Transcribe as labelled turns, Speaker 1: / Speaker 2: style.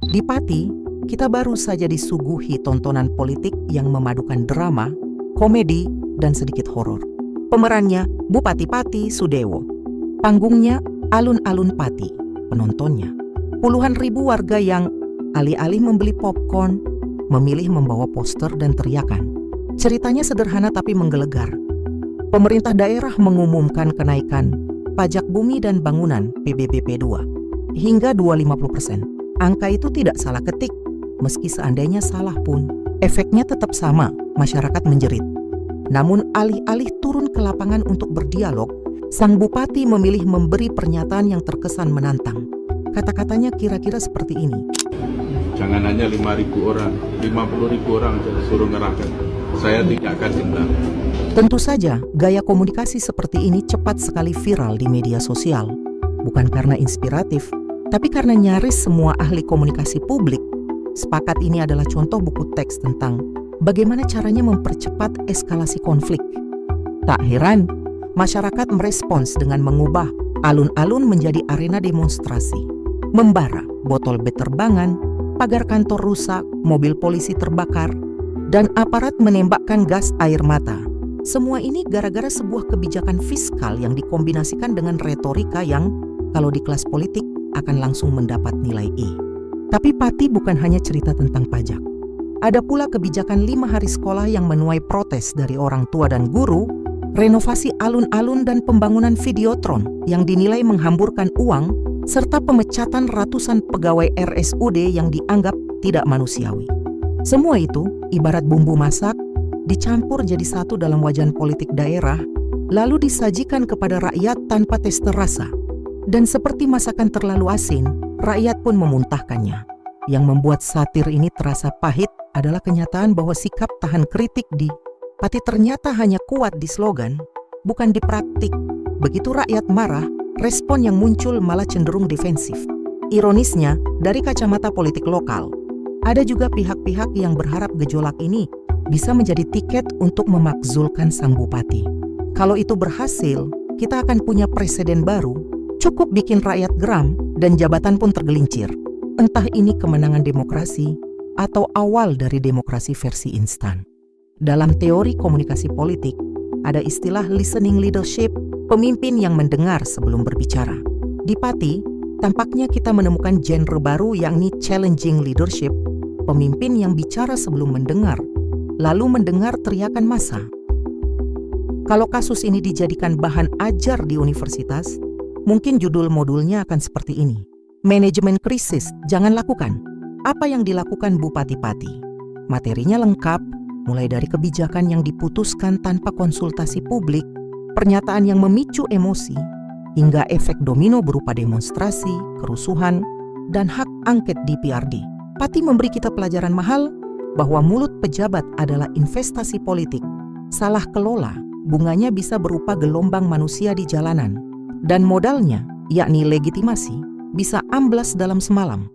Speaker 1: Di Pati, kita baru saja disuguhi tontonan politik yang memadukan drama, komedi, dan sedikit horor. Pemerannya Bupati Pati Sudewo. Panggungnya alun-alun Pati. Penontonnya puluhan ribu warga yang alih-alih membeli popcorn, memilih membawa poster dan teriakan. Ceritanya sederhana tapi menggelegar. Pemerintah daerah mengumumkan kenaikan pajak bumi dan bangunan PBBP 2 hingga 250%. Angka itu tidak salah ketik. Meski seandainya salah pun, efeknya tetap sama, masyarakat menjerit. Namun alih-alih turun ke lapangan untuk berdialog, sang bupati memilih memberi pernyataan yang terkesan menantang. Kata-katanya kira-kira seperti ini.
Speaker 2: Jangan hanya 5.000 orang, 50.000 orang saya suruh ngerahkan. Saya tidak akan dendam.
Speaker 1: Tentu saja, gaya komunikasi seperti ini cepat sekali viral di media sosial. Bukan karena inspiratif, tapi karena nyaris semua ahli komunikasi publik sepakat ini adalah contoh buku teks tentang bagaimana caranya mempercepat eskalasi konflik. Tak heran, masyarakat merespons dengan mengubah alun-alun menjadi arena demonstrasi. Membara, botol beterbangan, pagar kantor rusak, mobil polisi terbakar, dan aparat menembakkan gas air mata. Semua ini gara-gara sebuah kebijakan fiskal yang dikombinasikan dengan retorika yang, kalau di kelas politik, akan langsung mendapat nilai E. Tapi Pati bukan hanya cerita tentang pajak. Ada pula kebijakan 5 hari sekolah yang menuai protes dari orang tua dan guru, renovasi alun-alun dan pembangunan videotron yang dinilai menghamburkan uang, serta pemecatan ratusan pegawai RSUD yang dianggap tidak manusiawi. Semua itu ibarat bumbu masak, dicampur jadi satu dalam wajan politik daerah, lalu disajikan kepada rakyat tanpa tes terasa. Dan seperti masakan terlalu asin, rakyat pun memuntahkannya. Yang membuat satir ini terasa pahit adalah kenyataan bahwa sikap tahan kritik di Pati ternyata hanya kuat di slogan, bukan di praktik. Begitu rakyat marah, respon yang muncul malah cenderung defensif. Ironisnya, dari kacamata politik lokal, ada juga pihak-pihak yang berharap gejolak ini bisa menjadi tiket untuk memakzulkan sang bupati. Kalau itu berhasil, kita akan punya presiden baru. Cukup bikin rakyat geram dan jabatan pun tergelincir. Entah ini kemenangan demokrasi atau awal dari demokrasi versi instan. Dalam teori komunikasi politik, ada istilah listening leadership, pemimpin yang mendengar sebelum berbicara. Di Pati, tampaknya kita menemukan genre baru yakni challenging leadership, pemimpin yang bicara sebelum mendengar, lalu mendengar teriakan massa. Kalau kasus ini dijadikan bahan ajar di universitas, mungkin judul modulnya akan seperti ini. Manajemen krisis, jangan lakukan. Apa yang dilakukan Bupati Pati? Materinya lengkap, mulai dari kebijakan yang diputuskan tanpa konsultasi publik, pernyataan yang memicu emosi, hingga efek domino berupa demonstrasi, kerusuhan, dan hak angket di PRD. Pati memberi kita pelajaran mahal bahwa mulut pejabat adalah investasi politik. Salah kelola, bunganya bisa berupa gelombang manusia di jalanan. Dan modalnya, yakni legitimasi, bisa amblas dalam semalam.